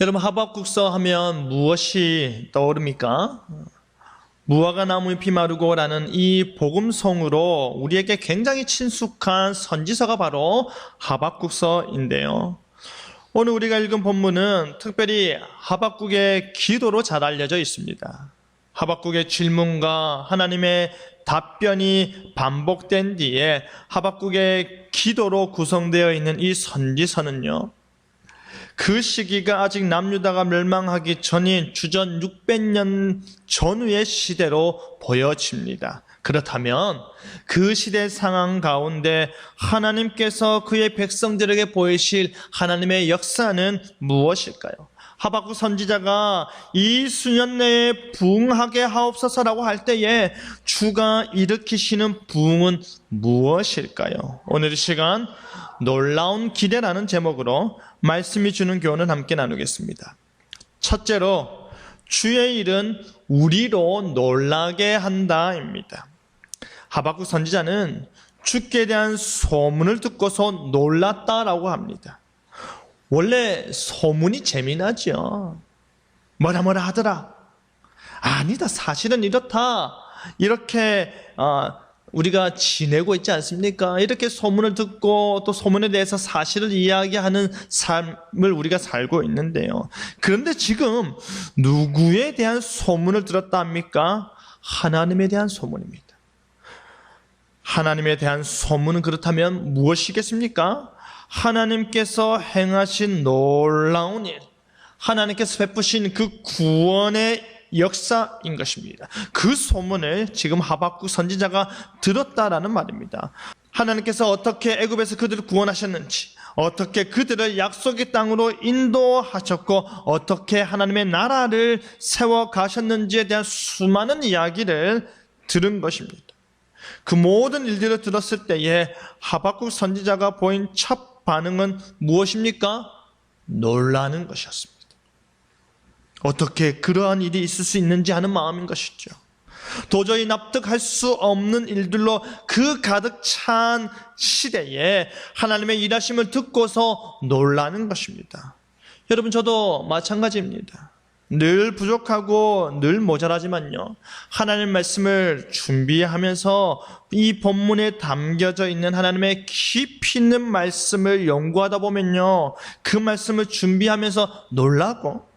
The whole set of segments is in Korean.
여러분, 하박국서 하면 무엇이 떠오릅니까? 무화과 나무 잎이 마르고라는 이 복음성으로 우리에게 굉장히 친숙한 선지서가 바로 하박국서인데요. 오늘 우리가 읽은 본문은 특별히 하박국의 기도로 잘 알려져 있습니다. 하박국의 질문과 하나님의 답변이 반복된 뒤에 하박국의 기도로 구성되어 있는 이 선지서는요, 그 시기가 아직 남유다가 멸망하기 전인 주전 600년 전후의 시대로 보여집니다. 그렇다면 그 시대 상황 가운데 하나님께서 그의 백성들에게 보이실 하나님의 역사는 무엇일까요? 하박국 선지자가 이 수년 내에 부흥하게 하옵소서라고 할 때에 주가 일으키시는 부흥은 무엇일까요? 오늘 이 시간 놀라운 기대라는 제목으로 말씀이 주는 교훈을 함께 나누겠습니다. 첫째로, 주의 일은 우리로 놀라게 한다입니다. 하박국 선지자는 주께 대한 소문을 듣고서 놀랐다라고 합니다. 원래 소문이 재미나죠. 뭐라 하더라. 아니다, 사실은 이렇다. 이렇게 우리가 지내고 있지 않습니까? 이렇게 소문을 듣고 또 소문에 대해서 사실을 이야기하는 삶을 우리가 살고 있는데요. 그런데 지금 누구에 대한 소문을 들었다 합니까? 하나님에 대한 소문입니다. 하나님에 대한 소문은 그렇다면 무엇이겠습니까? 하나님께서 행하신 놀라운 일, 하나님께서 베푸신 그 구원의 역사인 것입니다. 그 소문을 지금 하박국 선지자가 들었다라는 말입니다. 하나님께서 어떻게 애굽에서 그들을 구원하셨는지, 어떻게 그들을 약속의 땅으로 인도하셨고, 어떻게 하나님의 나라를 세워 가셨는지에 대한 수많은 이야기를 들은 것입니다. 그 모든 일들을 들었을 때에 하박국 선지자가 보인 첫 반응은 무엇입니까? 놀라는 것이었습니다. 어떻게 그러한 일이 있을 수 있는지 하는 마음인 것이죠. 도저히 납득할 수 없는 일들로 그 가득 찬 시대에 하나님의 일하심을 듣고서 놀라는 것입니다. 여러분, 저도 마찬가지입니다. 늘 부족하고 늘 모자라지만요, 하나님 말씀을 준비하면서 이 본문에 담겨져 있는 하나님의 깊이 있는 말씀을 연구하다 보면요, 그 말씀을 준비하면서 놀라고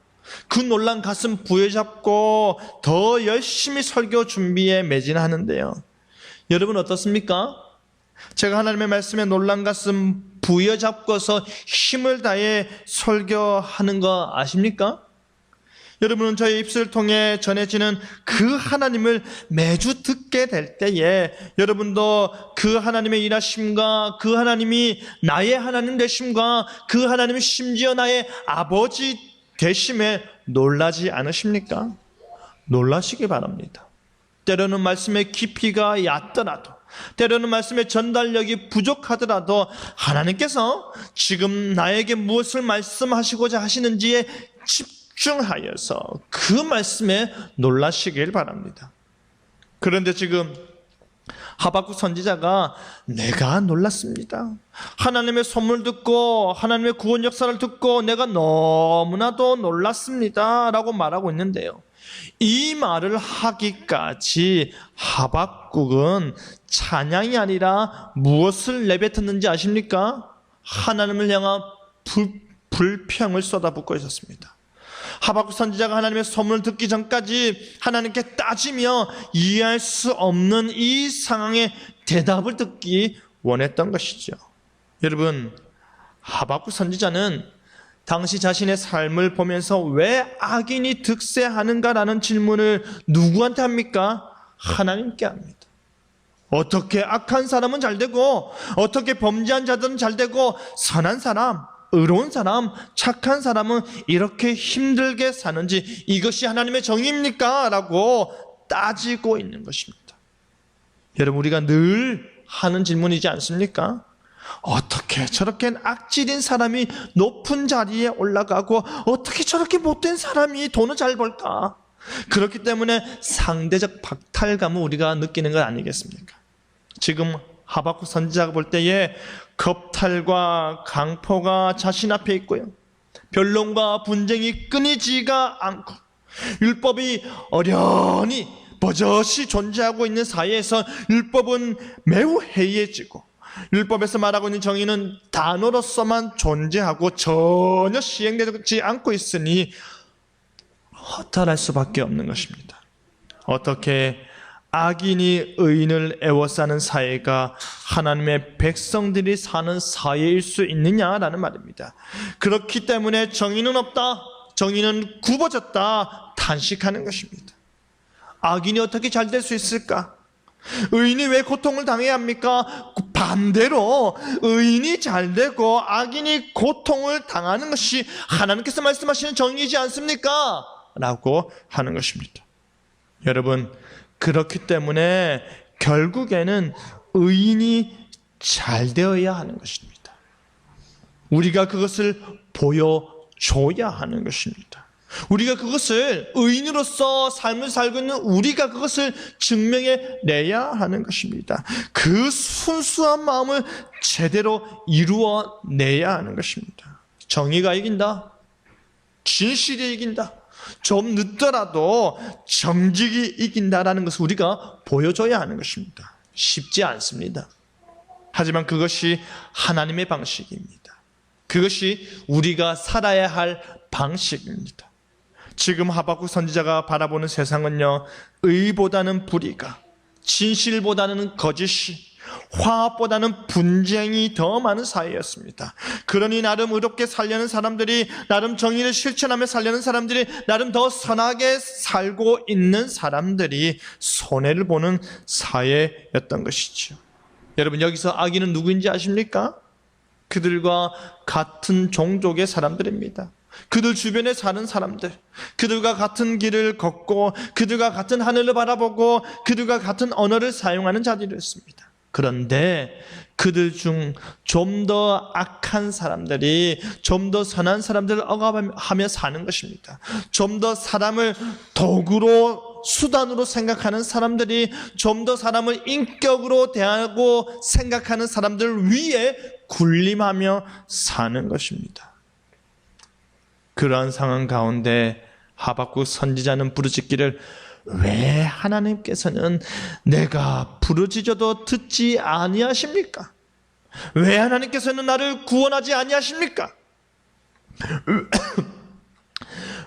그 놀란 가슴 부여잡고 더 열심히 설교 준비에 매진하는데요. 여러분 어떻습니까? 제가 하나님의 말씀에 놀란 가슴 부여잡고서 힘을 다해 설교하는 거 아십니까? 여러분은 저의 입술을 통해 전해지는 그 하나님을 매주 듣게 될 때에 여러분도 그 하나님의 일하심과 그 하나님이 나의 하나님 되심과 그 하나님이 심지어 나의 아버지 되심에 놀라지 않으십니까? 놀라시기 바랍니다. 때로는 말씀의 깊이가 얕더라도, 때로는 말씀의 전달력이 부족하더라도 하나님께서 지금 나에게 무엇을 말씀하시고자 하시는지에 집중하여서 그 말씀에 놀라시길 바랍니다. 그런데 지금 하박국 선지자가 내가 놀랐습니다. 하나님의 소문을 듣고 하나님의 구원 역사를 듣고 내가 너무나도 놀랐습니다 라고 말하고 있는데요, 이 말을 하기까지 하박국은 찬양이 아니라 무엇을 내뱉었는지 아십니까? 하나님을 향한 불평을 쏟아붓고 있었습니다. 하박국 선지자가 하나님의 소문을 듣기 전까지 하나님께 따지며 이해할 수 없는 이 상황에 대답을 듣기 원했던 것이죠. 여러분, 하박국 선지자는 당시 자신의 삶을 보면서 왜 악인이 득세하는가라는 질문을 누구한테 합니까? 하나님께 합니다. 어떻게 악한 사람은 잘 되고, 어떻게 범죄한 자들은 잘 되고, 선한 사람, 의로운 사람, 착한 사람은 이렇게 힘들게 사는지 이것이 하나님의 정의입니까? 라고 따지고 있는 것입니다. 여러분, 우리가 늘 하는 질문이지 않습니까? 어떻게 저렇게 악질인 사람이 높은 자리에 올라가고 어떻게 저렇게 못된 사람이 돈을 잘 벌까? 그렇기 때문에 상대적 박탈감을 우리가 느끼는 것 아니겠습니까? 지금 하박국 선지자가 볼 때에 겁탈과 강포가 자신 앞에 있고요, 변론과 분쟁이 끊이지가 않고 율법이 어련히 버젓이 존재하고 있는 사이에서 율법은 매우 해이해지고 율법에서 말하고 있는 정의는 단어로서만 존재하고 전혀 시행되지 않고 있으니 허탈할 수밖에 없는 것입니다. 어떻게 악인이 의인을 애워싸는 사회가 하나님의 백성들이 사는 사회일 수 있느냐라는 말입니다. 그렇기 때문에 정의는 없다, 정의는 굽어졌다 탄식하는 것입니다. 악인이 어떻게 잘 될 수 있을까? 의인이 왜 고통을 당해야 합니까? 반대로 의인이 잘 되고 악인이 고통을 당하는 것이 하나님께서 말씀하시는 정의이지 않습니까? 라고 하는 것입니다. 여러분, 그렇기 때문에 결국에는 의인이 잘 되어야 하는 것입니다. 우리가 그것을 보여줘야 하는 것입니다. 우리가 그것을 의인으로서 삶을 살고 있는 우리가 그것을 증명해내야 하는 것입니다. 그 순수한 마음을 제대로 이루어내야 하는 것입니다. 정의가 이긴다, 진실이 이긴다, 좀 늦더라도 정직이 이긴다라는 것을 우리가 보여줘야 하는 것입니다. 쉽지 않습니다. 하지만 그것이 하나님의 방식입니다. 그것이 우리가 살아야 할 방식입니다. 지금 하박국 선지자가 바라보는 세상은요, 의보다는 불의가, 진실보다는 거짓이, 화합보다는 분쟁이 더 많은 사회였습니다. 그러니 나름 의롭게 살려는 사람들이, 나름 정의를 실천하며 살려는 사람들이, 나름 더 선하게 살고 있는 사람들이 손해를 보는 사회였던 것이죠. 여러분, 여기서 악인은 누구인지 아십니까? 그들과 같은 종족의 사람들입니다. 그들 주변에 사는 사람들, 그들과 같은 길을 걷고 그들과 같은 하늘을 바라보고 그들과 같은 언어를 사용하는 자들이었습니다. 그런데 그들 중 좀 더 악한 사람들이 좀 더 선한 사람들을 억압하며 사는 것입니다. 좀 더 사람을 도구로, 수단으로 생각하는 사람들이 좀 더 사람을 인격으로 대하고 생각하는 사람들 위에 군림하며 사는 것입니다. 그러한 상황 가운데 하박국 선지자는 부르짖기를, 왜 하나님께서는 내가 부르짖어도 듣지 아니하십니까? 왜 하나님께서는 나를 구원하지 아니하십니까?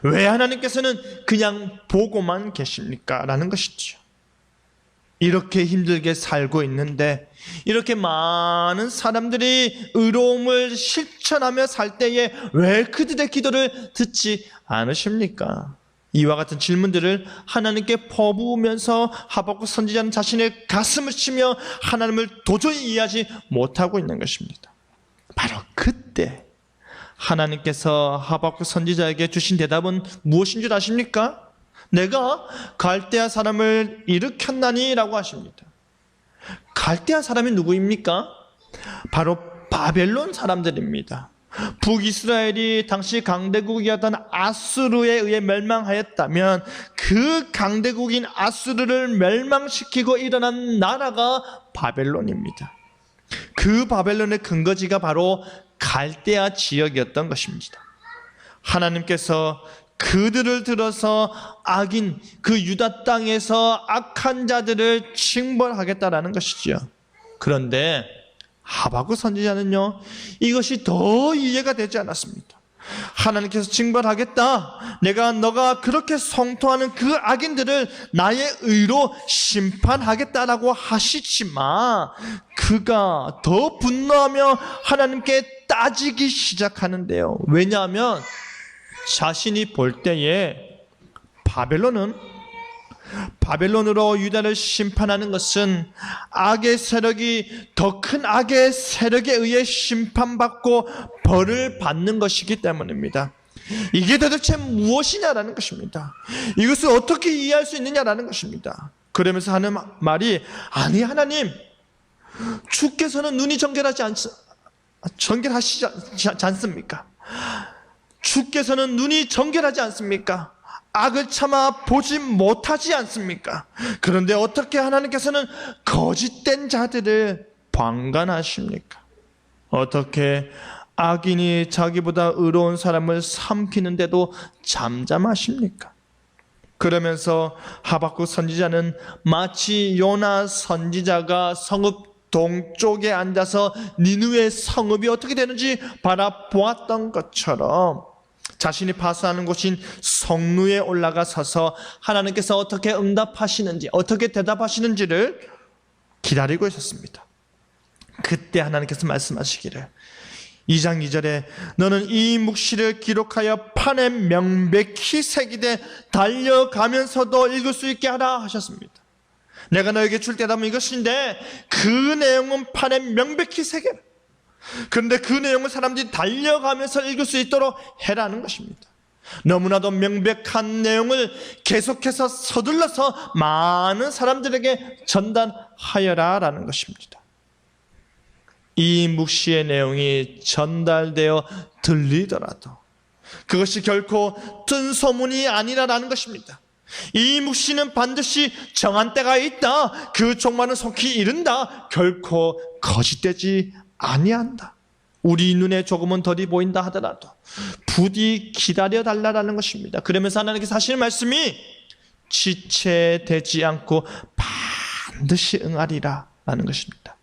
왜 하나님께서는 그냥 보고만 계십니까? 라는 것이죠. 이렇게 힘들게 살고 있는데 이렇게 많은 사람들이 의로움을 실천하며 살 때에 왜 그들의 기도를 듣지 않으십니까? 이와 같은 질문들을 하나님께 퍼부으면서 하박국 선지자는 자신의 가슴을 치며 하나님을 도저히 이해하지 못하고 있는 것입니다. 바로 그때 하나님께서 하박국 선지자에게 주신 대답은 무엇인 줄 아십니까? 내가 갈대아 사람을 일으켰나니 라고 하십니다. 갈대아 사람이 누구입니까? 바로 바벨론 사람들입니다. 북이스라엘이 당시 강대국이었던 아수르에 의해 멸망하였다면 그 강대국인 아수르를 멸망시키고 일어난 나라가 바벨론입니다. 그 바벨론의 근거지가 바로 갈대아 지역이었던 것입니다. 하나님께서 그들을 들어서 악인, 그 유다 땅에서 악한 자들을 징벌하겠다라는 것이지요. 그런데 하박국 선지자는요, 이것이 더 이해가 되지 않았습니다. 하나님께서 징벌하겠다, 너가 그렇게 성토하는 그 악인들을 나의 의로 심판하겠다라고 하시지만 그가 더 분노하며 하나님께 따지기 시작하는데요. 왜냐하면 자신이 볼 때에 바벨론으로 유다를 심판하는 것은 악의 세력이 더 큰 악의 세력에 의해 심판받고 벌을 받는 것이기 때문입니다. 이게 도대체 무엇이냐라는 것입니다. 이것을 어떻게 이해할 수 있느냐라는 것입니다. 그러면서 하는 말이, 아니 하나님, 주께서는 눈이 정결하시지 않습니까? 주께서는 눈이 정결하지 않습니까? 악을 참아 보지 못하지 않습니까? 그런데 어떻게 하나님께서는 거짓된 자들을 방관하십니까? 어떻게 악인이 자기보다 의로운 사람을 삼키는데도 잠잠하십니까? 그러면서 하박국 선지자는 마치 요나 선지자가 성읍 동쪽에 앉아서 니느웨 성읍이 어떻게 되는지 바라보았던 것처럼 자신이 파수하는 곳인 성루에 올라가 서서 하나님께서 어떻게 응답하시는지, 어떻게 대답하시는지를 기다리고 있었습니다. 그때 하나님께서 말씀하시기를 2장 2절에 너는 이 묵시를 기록하여 판에 명백히 새기되 달려가면서도 읽을 수 있게 하라 하셨습니다. 내가 너에게 줄 대답은 이것인데 그 내용은 판에 명백히 새겨라. 그런데 그 내용을 사람들이 달려가면서 읽을 수 있도록 해라는 것입니다. 너무나도 명백한 내용을 계속해서 서둘러서 많은 사람들에게 전달하여라라는 것입니다. 이 묵시의 내용이 전달되어 들리더라도 그것이 결코 뜬 소문이 아니라라는 것입니다. 이 묵시는 반드시 정한 때가 있다. 그 종말은 속히 이른다. 결코 거짓되지 아니한다. 우리 눈에 조금은 덜이 보인다 하더라도 부디 기다려달라는 것입니다. 그러면서 하나님께서 하시는 말씀이 지체되지 않고 반드시 응하리라 라는 것입니다.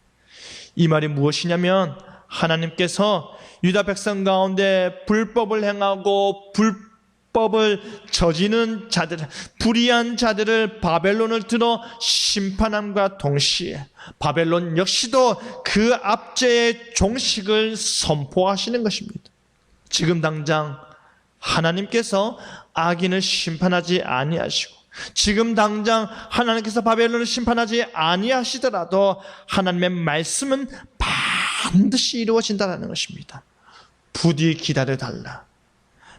이 말이 무엇이냐면 하나님께서 유다 백성 가운데 불법을 행하고 불법을 저지르는 자들, 불의한 자들을 바벨론을 들어 심판함과 동시에 바벨론 역시도 그 압제의 종식을 선포하시는 것입니다. 지금 당장 하나님께서 악인을 심판하지 아니하시고 지금 당장 하나님께서 바벨론을 심판하지 아니하시더라도 하나님의 말씀은 반드시 이루어진다는 것입니다. 부디 기다려달라.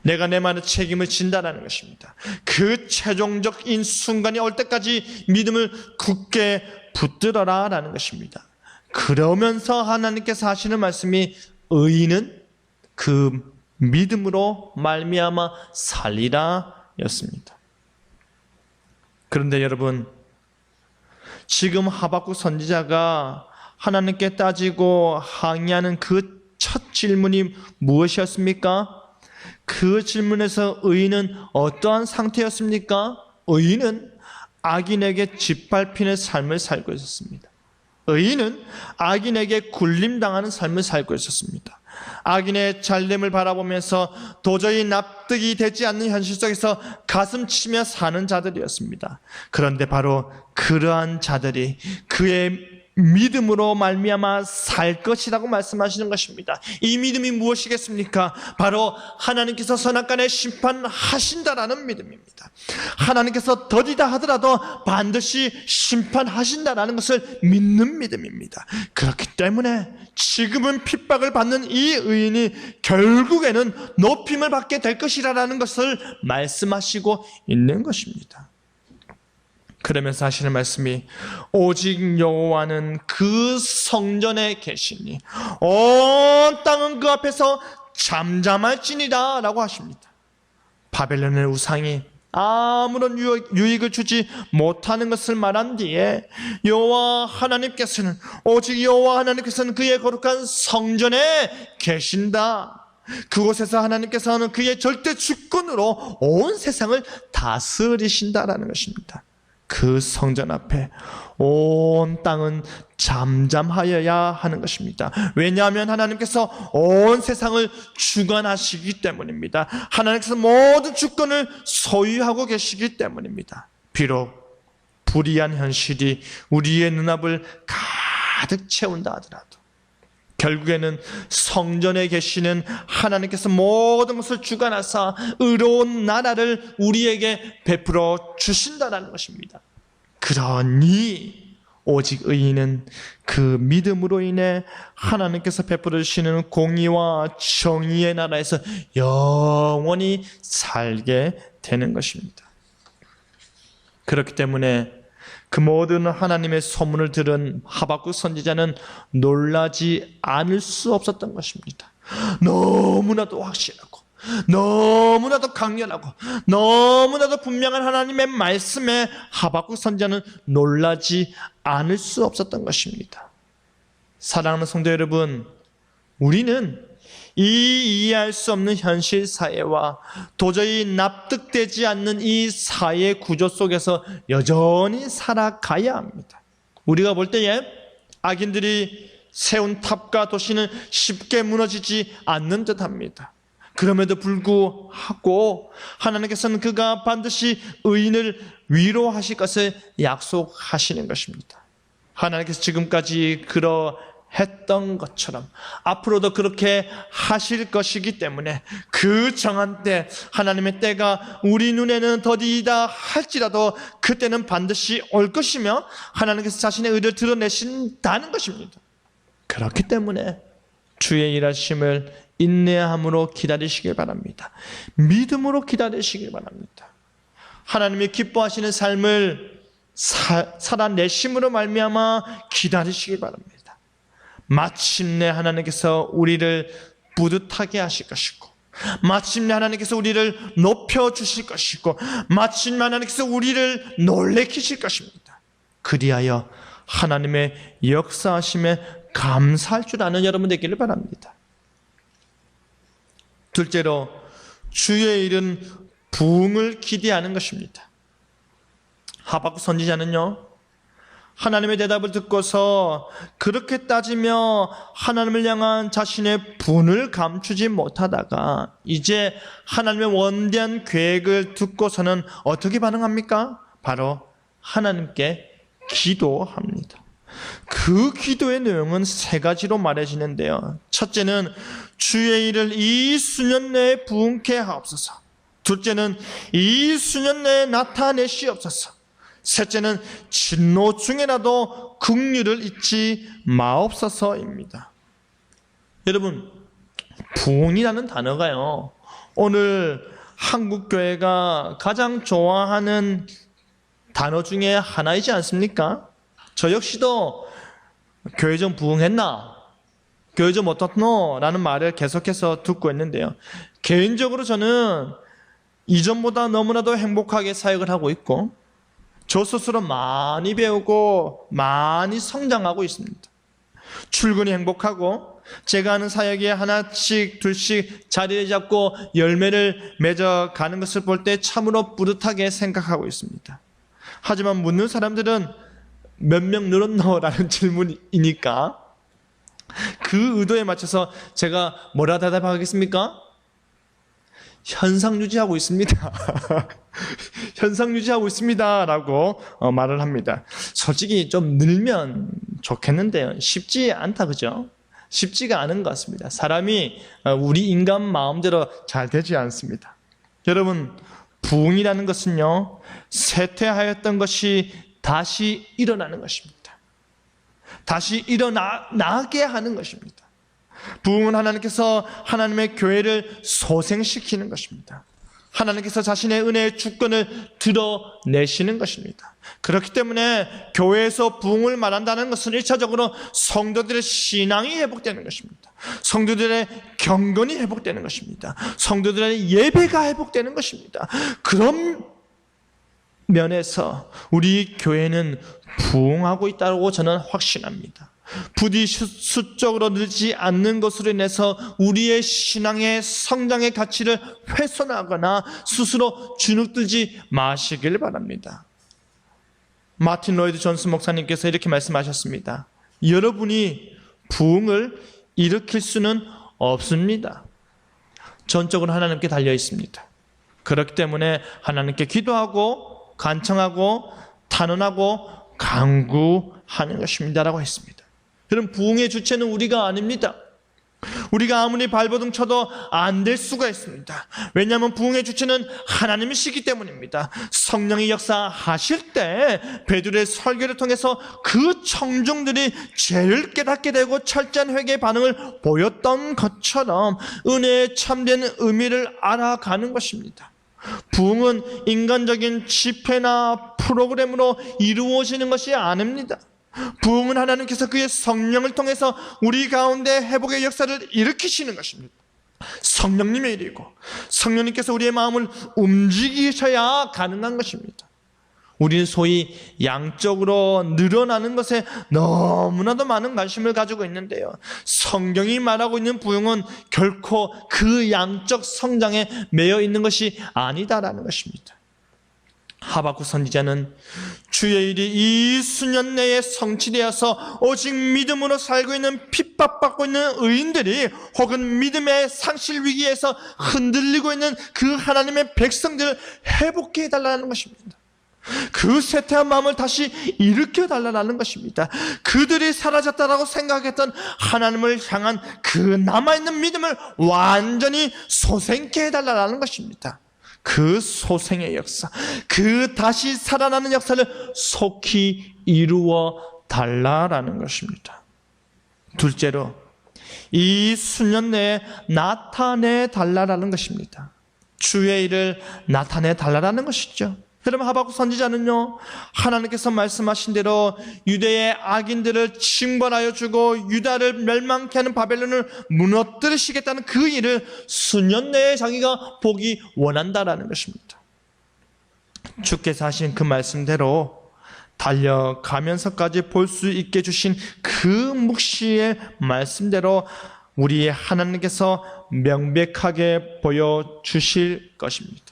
내가 내 말의 책임을 진다는 것입니다. 그 최종적인 순간이 올 때까지 믿음을 굳게 붙들어라 라는 것입니다. 그러면서 하나님께서 하시는 말씀이 의인은 그 믿음으로 말미암아 살리라 였습니다. 그런데 여러분, 지금 하박국 선지자가 하나님께 따지고 항의하는 그 첫 질문이 무엇이었습니까? 그 질문에서 의인은 어떠한 상태였습니까? 의인은 악인에게 짓밟히는 삶을 살고 있었습니다. 의인은 악인에게 굴림당하는 삶을 살고 있었습니다. 악인의 잘됨을 바라보면서 도저히 납득이 되지 않는 현실 속에서 가슴 치며 사는 자들이었습니다. 그런데 바로 그러한 자들이 그의 믿음으로 말미암아 살 것이라고 말씀하시는 것입니다. 이 믿음이 무엇이겠습니까? 바로 하나님께서 선악간에 심판하신다라는 믿음입니다. 하나님께서 더디다 하더라도 반드시 심판하신다라는 것을 믿는 믿음입니다. 그렇기 때문에 지금은 핍박을 받는 이 의인이 결국에는 높임을 받게 될 것이라는 것을 말씀하시고 있는 것입니다. 그러면서 하시는 말씀이 오직 여호와는 그 성전에 계시니 온 땅은 그 앞에서 잠잠할지니라 라고 하십니다. 바벨론의 우상이 아무런 유익을 주지 못하는 것을 말한 뒤에 여호와 하나님께서는 오직 여호와 하나님께서는 그의 거룩한 성전에 계신다. 그곳에서 하나님께서는 그의 절대 주권으로 온 세상을 다스리신다라는 것입니다. 그 성전 앞에 온 땅은 잠잠하여야 하는 것입니다. 왜냐하면 하나님께서 온 세상을 주관하시기 때문입니다. 하나님께서 모든 주권을 소유하고 계시기 때문입니다. 비록 불의한 현실이 우리의 눈앞을 가득 채운다 하더라도 결국에는 성전에 계시는 하나님께서 모든 것을 주관하사 의로운 나라를 우리에게 베풀어 주신다는 것입니다. 그러니 오직 의인은 그 믿음으로 인해 하나님께서 베풀어 주시는 공의와 정의의 나라에서 영원히 살게 되는 것입니다. 그렇기 때문에 그 모든 하나님의 소문을 들은 하박국 선지자는 놀라지 않을 수 없었던 것입니다. 너무나도 확실하고 너무나도 강렬하고 너무나도 분명한 하나님의 말씀에 하박국 선지자는 놀라지 않을 수 없었던 것입니다. 사랑하는 성도 여러분, 우리는 이 이해할 수 없는 현실 사회와 도저히 납득되지 않는 이 사회 구조 속에서 여전히 살아가야 합니다. 우리가 볼 때에 악인들이 세운 탑과 도시는 쉽게 무너지지 않는 듯합니다. 그럼에도 불구하고 하나님께서는 그가 반드시 의인을 위로하실 것을 약속하시는 것입니다. 하나님께서 지금까지 그러했던 것처럼 앞으로도 그렇게 하실 것이기 때문에 그 정한 때, 하나님의 때가 우리 눈에는 더디다 할지라도 그때는 반드시 올 것이며 하나님께서 자신의 의를 드러내신다는 것입니다. 그렇기 때문에 주의 일하심을 인내함으로 기다리시길 바랍니다. 믿음으로 기다리시길 바랍니다. 하나님이 기뻐하시는 삶을 살아내심으로 말미암아 기다리시길 바랍니다. 마침내 하나님께서 우리를 뿌듯하게 하실 것이고, 마침내 하나님께서 우리를 높여주실 것이고, 마침내 하나님께서 우리를 놀래키실 것입니다. 그리하여 하나님의 역사하심에 감사할 줄 아는 여러분 되기를 바랍니다. 둘째로, 주의 일은 부흥을 기대하는 것입니다. 하박국 선지자는요, 하나님의 대답을 듣고서 그렇게 따지며 하나님을 향한 자신의 분을 감추지 못하다가 이제 하나님의 원대한 계획을 듣고서는 어떻게 반응합니까? 바로 하나님께 기도합니다. 그 기도의 내용은 세 가지로 말해지는데요. 첫째는 주의 일을 이 수년 내에 부흥케 하옵소서. 둘째는 이 수년 내에 나타내시옵소서. 셋째는 진노 중에라도 긍휼을 잊지 마옵소서입니다. 여러분, 부흥이라는 단어가요, 오늘 한국교회가 가장 좋아하는 단어 중에 하나이지 않습니까? 저 역시도 교회 좀 부흥했나? 교회 좀 어떻노? 라는 말을 계속해서 듣고 있는데요. 개인적으로 저는 이전보다 너무나도 행복하게 사역을 하고 있고, 저 스스로 많이 배우고 많이 성장하고 있습니다. 출근이 행복하고, 제가 하는 사역에 하나씩 둘씩 자리를 잡고 열매를 맺어가는 것을 볼 때 참으로 뿌듯하게 생각하고 있습니다. 하지만 묻는 사람들은 몇 명 늘었노? 라는 질문이니까 그 의도에 맞춰서 제가 뭐라 대답하겠습니까? 현상 유지하고 있습니다. 현상 유지하고 있습니다 라고 말을 합니다. 솔직히 좀 늘면 좋겠는데요, 쉽지 않다, 그죠? 쉽지가 않은 것 같습니다. 사람이 우리 인간 마음대로 잘 되지 않습니다. 여러분, 부흥이라는 것은요, 쇠퇴하였던 것이 다시 일어나는 것입니다. 다시 일어나게 하는 것입니다. 부흥은 하나님께서 하나님의 교회를 소생시키는 것입니다. 하나님께서 자신의 은혜의 주권을 드러내시는 것입니다. 그렇기 때문에 교회에서 부흥을 말한다는 것은 1차적으로 성도들의 신앙이 회복되는 것입니다. 성도들의 경건이 회복되는 것입니다. 성도들의 예배가 회복되는 것입니다. 그런 면에서 우리 교회는 부흥하고 있다고 저는 확신합니다. 부디 수적으로 늘지 않는 것으로 인해서 우리의 신앙의 성장의 가치를 훼손하거나 스스로 주눅들지 마시길 바랍니다. 마틴 로이드 존스 목사님께서 이렇게 말씀하셨습니다. 여러분이 부흥을 일으킬 수는 없습니다. 전적으로 하나님께 달려 있습니다. 그렇기 때문에 하나님께 기도하고 간청하고 탄원하고 간구하는 것입니다라고 했습니다. 여러분, 부흥의 주체는 우리가 아닙니다. 우리가 아무리 발버둥 쳐도 안 될 수가 있습니다. 왜냐하면 부흥의 주체는 하나님이시기 때문입니다. 성령이 역사하실 때 베드로의 설교를 통해서 그 청중들이 죄를 깨닫게 되고 철저한 회개의 반응을 보였던 것처럼 은혜의 참된 의미를 알아가는 것입니다. 부흥은 인간적인 집회나 프로그램으로 이루어지는 것이 아닙니다. 부흥은 하나님께서 그의 성령을 통해서 우리 가운데 회복의 역사를 일으키시는 것입니다. 성령님의 일이고 성령님께서 우리의 마음을 움직이셔야 가능한 것입니다. 우리는 소위 양적으로 늘어나는 것에 너무나도 많은 관심을 가지고 있는데요, 성경이 말하고 있는 부흥은 결코 그 양적 성장에 매여 있는 것이 아니다라는 것입니다. 하박국 선지자는 주의 일이 이 수년 내에 성취되어서 오직 믿음으로 살고 있는, 핍박받고 있는 의인들이 혹은 믿음의 상실 위기에서 흔들리고 있는 그 하나님의 백성들을 회복해 달라는 것입니다. 그 쇠퇴한 마음을 다시 일으켜 달라는 것입니다. 그들이 사라졌다라고 생각했던 하나님을 향한 그 남아있는 믿음을 완전히 솟행케 해달라는 것입니다. 그 소생의 역사, 그 다시 살아나는 역사를 속히 이루어 달라라는 것입니다. 둘째로, 이 수년 내에 나타내 달라라는 것입니다. 주의 일을 나타내 달라라는 것이죠. 여러분, 하박국 선지자는요, 하나님께서 말씀하신 대로 유대의 악인들을 징벌하여 주고 유다를 멸망케 하는 바벨론을 무너뜨리시겠다는 그 일을 수년 내에 자기가 보기 원한다라는 것입니다. 주께서 하신 그 말씀대로 달려가면서까지 볼 수 있게 주신 그 묵시의 말씀대로 우리의 하나님께서 명백하게 보여주실 것입니다.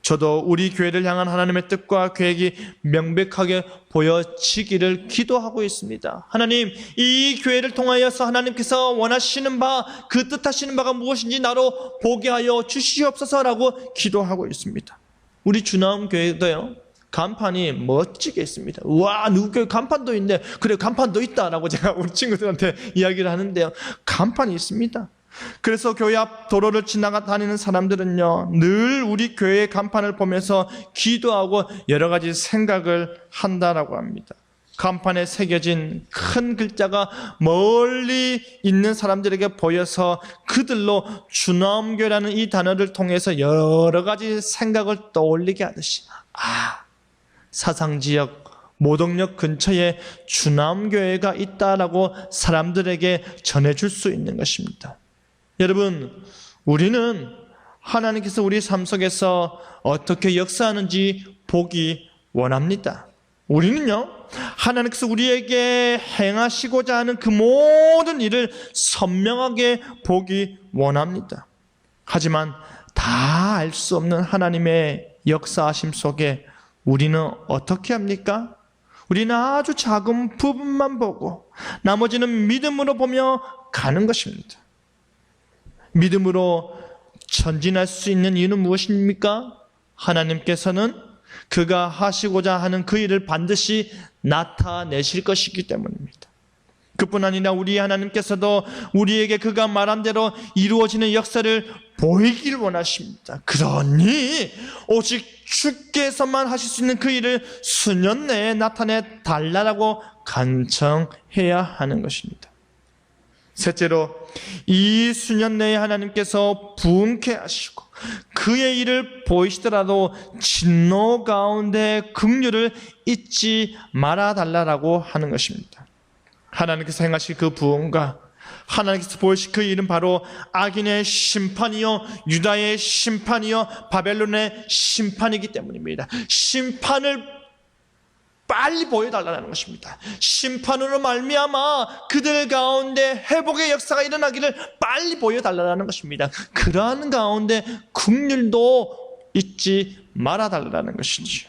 저도 우리 교회를 향한 하나님의 뜻과 계획이 명백하게 보여지기를 기도하고 있습니다. 하나님, 이 교회를 통하여서 하나님께서 원하시는 바, 그 뜻하시는 바가 무엇인지 나로 보게 하여 주시옵소서라고 기도하고 있습니다. 우리 주나움 교회도요, 간판이 멋지게 있습니다. 와, 누구 교회 간판도 있네. 그래, 간판도 있다라고 제가 우리 친구들한테 이야기를 하는데요, 간판이 있습니다. 그래서 교회 앞 도로를 지나가 다니는 사람들은요, 늘 우리 교회의 간판을 보면서 기도하고 여러 가지 생각을 한다라고 합니다. 간판에 새겨진 큰 글자가 멀리 있는 사람들에게 보여서 그들로 주나움교회라는 이 단어를 통해서 여러 가지 생각을 떠올리게 하듯이, 사상지역 모동역 근처에 주나움교회가 있다라고 사람들에게 전해줄 수 있는 것입니다. 여러분, 우리는 하나님께서 우리 삶 속에서 어떻게 역사하는지 보기 원합니다. 우리는요, 하나님께서 우리에게 행하시고자 하는 그 모든 일을 선명하게 보기 원합니다. 하지만 다 알 수 없는 하나님의 역사하심 속에 우리는 어떻게 합니까? 우리는 아주 작은 부분만 보고 나머지는 믿음으로 보며 가는 것입니다. 믿음으로 전진할 수 있는 이유는 무엇입니까? 하나님께서는 그가 하시고자 하는 그 일을 반드시 나타내실 것이기 때문입니다. 그뿐 아니라 우리 하나님께서도 우리에게 그가 말한 대로 이루어지는 역사를 보이길 원하십니다. 그러니 오직 주께서만 하실 수 있는 그 일을 수년 내에 나타내 달라고 간청해야 하는 것입니다. 셋째로, 이 수년 내에 하나님께서 부흥케 하시고 그의 일을 보이시더라도 진노 가운데 긍휼을 잊지 말아달라고 하는 것입니다. 하나님께서 행하실 그 부흥과 하나님께서 보이실 그 일은 바로 악인의 심판이요, 유다의 심판이요, 바벨론의 심판이기 때문입니다. 심판을 빨리 보여달라는 것입니다. 심판으로 말미암아 그들 가운데 회복의 역사가 일어나기를 빨리 보여달라는 것입니다. 그러한 가운데 긍휼도 잊지 말아달라는 것이죠.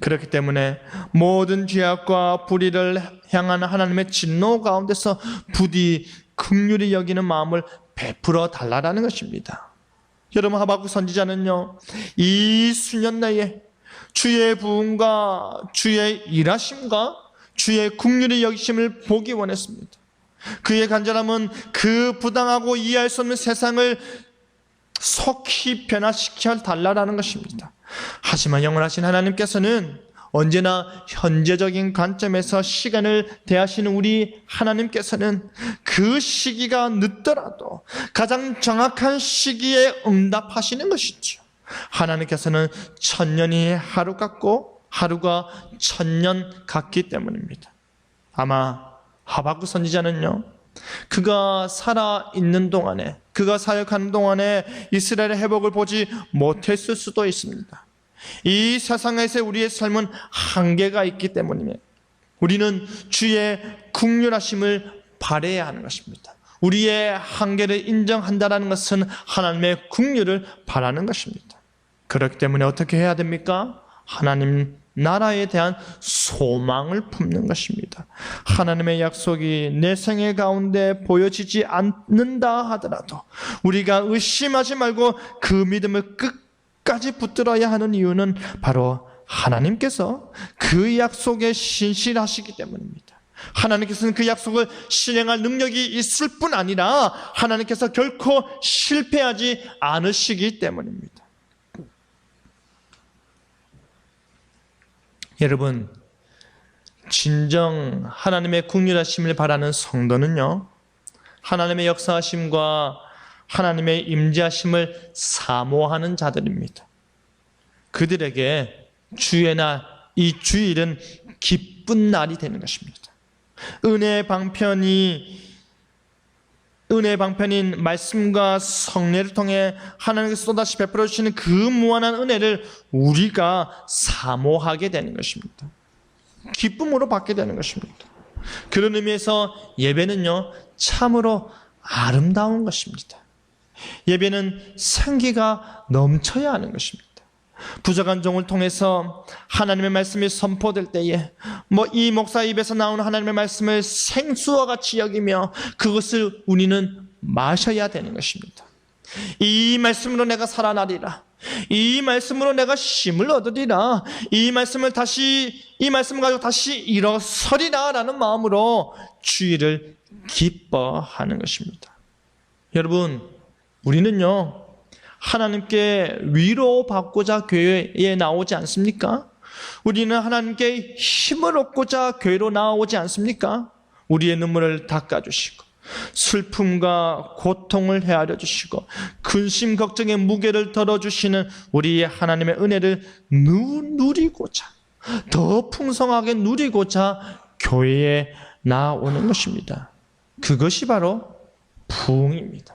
그렇기 때문에 모든 죄악과 불의를 향한 하나님의 진노 가운데서 부디 긍휼히 여기는 마음을 베풀어 달라는 것입니다. 여러분, 하박국 선지자는요, 이 수년 내에 주의 부흥과 주의 일하심과 주의 긍휼히 여기심을 보기 원했습니다. 그의 간절함은 그 부당하고 이해할 수 없는 세상을 속히 변화시켜 달라는 것입니다. 하지만 영원하신 하나님께서는 언제나 현재적인 관점에서 시간을 대하시는 우리 하나님께서는 그 시기가 늦더라도 가장 정확한 시기에 응답하시는 것이죠. 하나님께서는 천년이 하루 같고 하루가 천년 같기 때문입니다. 아마 하박국 선지자는요, 그가 살아있는 동안에, 그가 사역하는 동안에 이스라엘의 회복을 보지 못했을 수도 있습니다. 이 세상에서 우리의 삶은 한계가 있기 때문이며 우리는 주의 긍휼하심을 바라야 하는 것입니다. 우리의 한계를 인정한다는 것은 하나님의 긍휼을 바라는 것입니다. 그렇기 때문에 어떻게 해야 됩니까? 하나님 나라에 대한 소망을 품는 것입니다. 하나님의 약속이 내 생애 가운데 보여지지 않는다 하더라도 우리가 의심하지 말고 그 믿음을 끝까지 붙들어야 하는 이유는 바로 하나님께서 그 약속에 신실하시기 때문입니다. 하나님께서는 그 약속을 실행할 능력이 있을 뿐 아니라 하나님께서 결코 실패하지 않으시기 때문입니다. 여러분, 진정 하나님의 긍휼하심을 바라는 성도는요, 하나님의 역사하심과 하나님의 임재하심을 사모하는 자들입니다. 그들에게 주의 날, 이 주일은 기쁜 날이 되는 것입니다. 은혜의 방편인 말씀과 성례를 통해 하나님께서 또다시 베풀어 주시는 그 무한한 은혜를 우리가 사모하게 되는 것입니다. 기쁨으로 받게 되는 것입니다. 그런 의미에서 예배는요, 참으로 아름다운 것입니다. 예배는 생기가 넘쳐야 하는 것입니다. 부족한 종을 통해서 하나님의 말씀이 선포될 때에 이 목사 입에서 나오는 하나님의 말씀을 생수와 같이 여기며 그것을 우리는 마셔야 되는 것입니다. 이 말씀으로 내가 살아나리라, 이 말씀으로 내가 힘을 얻으리라, 이 말씀을 가지고 다시 일어서리라 라는 마음으로 주일을 기뻐하는 것입니다. 여러분, 우리는요, 하나님께 위로받고자 교회에 나오지 않습니까? 우리는 하나님께 힘을 얻고자 교회로 나오지 않습니까? 우리의 눈물을 닦아주시고 슬픔과 고통을 헤아려 주시고 근심 걱정의 무게를 덜어주시는 우리의 하나님의 은혜를 누리고자, 더 풍성하게 누리고자 교회에 나오는 것입니다. 그것이 바로 부흥입니다.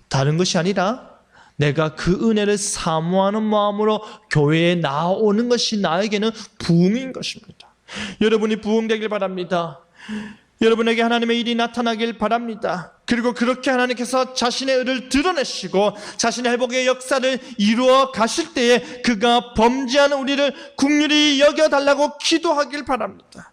다른 것이 아니라 내가 그 은혜를 사모하는 마음으로 교회에 나오는 것이 나에게는 부흥인 것입니다. 여러분이 부흥되길 바랍니다. 여러분에게 하나님의 일이 나타나길 바랍니다. 그리고 그렇게 하나님께서 자신의 의를 드러내시고 자신의 회복의 역사를 이루어 가실 때에 그가 범죄하는 우리를 긍휼히 여겨달라고 기도하길 바랍니다.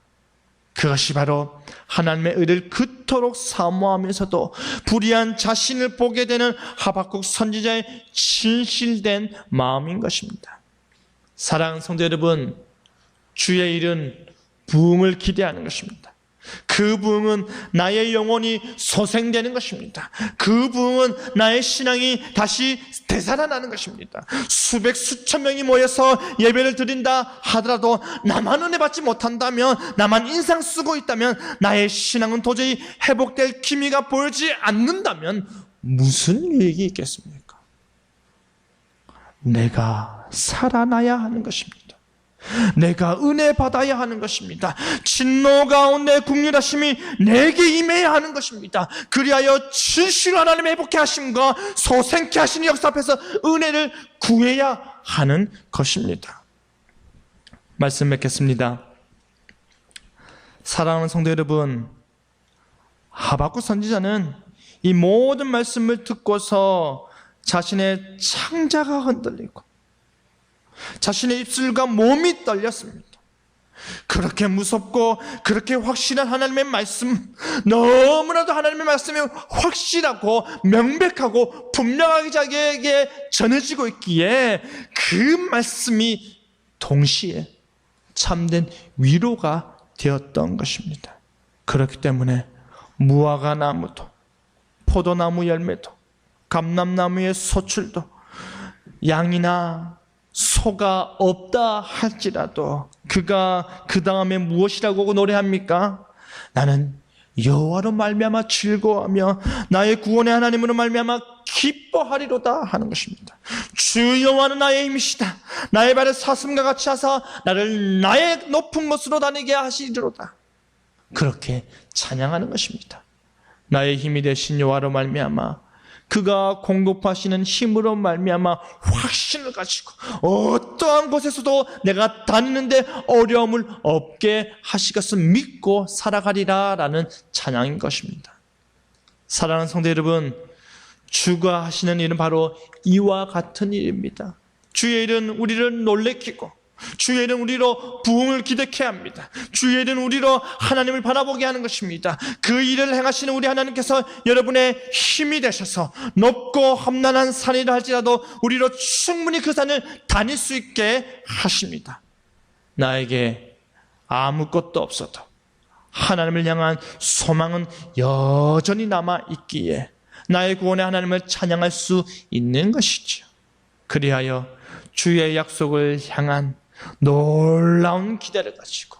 그것이 바로 하나님의 의를 그토록 사모하면서도 불의한 자신을 보게 되는 하박국 선지자의 진실된 마음인 것입니다. 사랑하는 성도 여러분, 주의 일은 부흥을 기대하는 것입니다. 그 부흥은 나의 영혼이 소생되는 것입니다. 그 부흥은 나의 신앙이 다시 되살아나는 것입니다. 수백 수천 명이 모여서 예배를 드린다 하더라도 나만 은혜 받지 못한다면, 나만 인상 쓰고 있다면, 나의 신앙은 도저히 회복될 기미가 보이지 않는다면 무슨 유익이 있겠습니까? 내가 살아나야 하는 것입니다. 내가 은혜 받아야 하는 것입니다. 진노 가운데 긍휼하심이 내게 임해야 하는 것입니다. 그리하여 진실 하나님의 회복케 하심과 소생케 하시는 역사 앞에서 은혜를 구해야 하는 것입니다. 말씀 맺겠습니다. 사랑하는 성도 여러분, 하박국 선지자는 이 모든 말씀을 듣고서 자신의 창자가 흔들리고 자신의 입술과 몸이 떨렸습니다. 그렇게 무섭고 그렇게 확실한 하나님의 말씀, 너무나도 하나님의 말씀이 확실하고 명백하고 분명하게 자기에게 전해지고 있기에 그 말씀이 동시에 참된 위로가 되었던 것입니다. 그렇기 때문에 무화과 나무도, 포도나무 열매도, 감람나무의 소출도, 양이나 소가 없다 할지라도 그가 그 다음에 무엇이라고 노래합니까? 나는 여호와로 말미암아 즐거워하며 나의 구원의 하나님으로 말미암아 기뻐하리로다 하는 것입니다. 주 여호와는 나의 힘이시다. 나의 발을 사슴과 같이 하사 나를 나의 높은 곳으로 다니게 하시리로다. 그렇게 찬양하는 것입니다. 나의 힘이 되신 여호와로 말미암아 그가 공급하시는 힘으로 말미암아 확신을 가지고 어떠한 곳에서도 내가 다니는데 어려움을 없게 하실 것을 믿고 살아가리라 라는 찬양인 것입니다. 사랑하는 성도 여러분, 주가 하시는 일은 바로 이와 같은 일입니다. 주의 일은 우리를 놀래키고 주의 일은 우리로 부흥을 기대케 합니다. 주의 일은 우리로 하나님을 바라보게 하는 것입니다. 그 일을 행하시는 우리 하나님께서 여러분의 힘이 되셔서 높고 험난한 산이라 할지라도 우리로 충분히 그 산을 다닐 수 있게 하십니다. 나에게 아무것도 없어도 하나님을 향한 소망은 여전히 남아있기에 나의 구원의 하나님을 찬양할 수 있는 것이죠. 그리하여 주의 약속을 향한 놀라운 기대를 가지고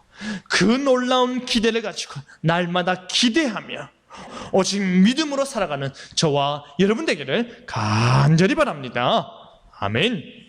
그 놀라운 기대를 가지고 날마다 기대하며 오직 믿음으로 살아가는 저와 여러분 되기를 간절히 바랍니다. 아멘.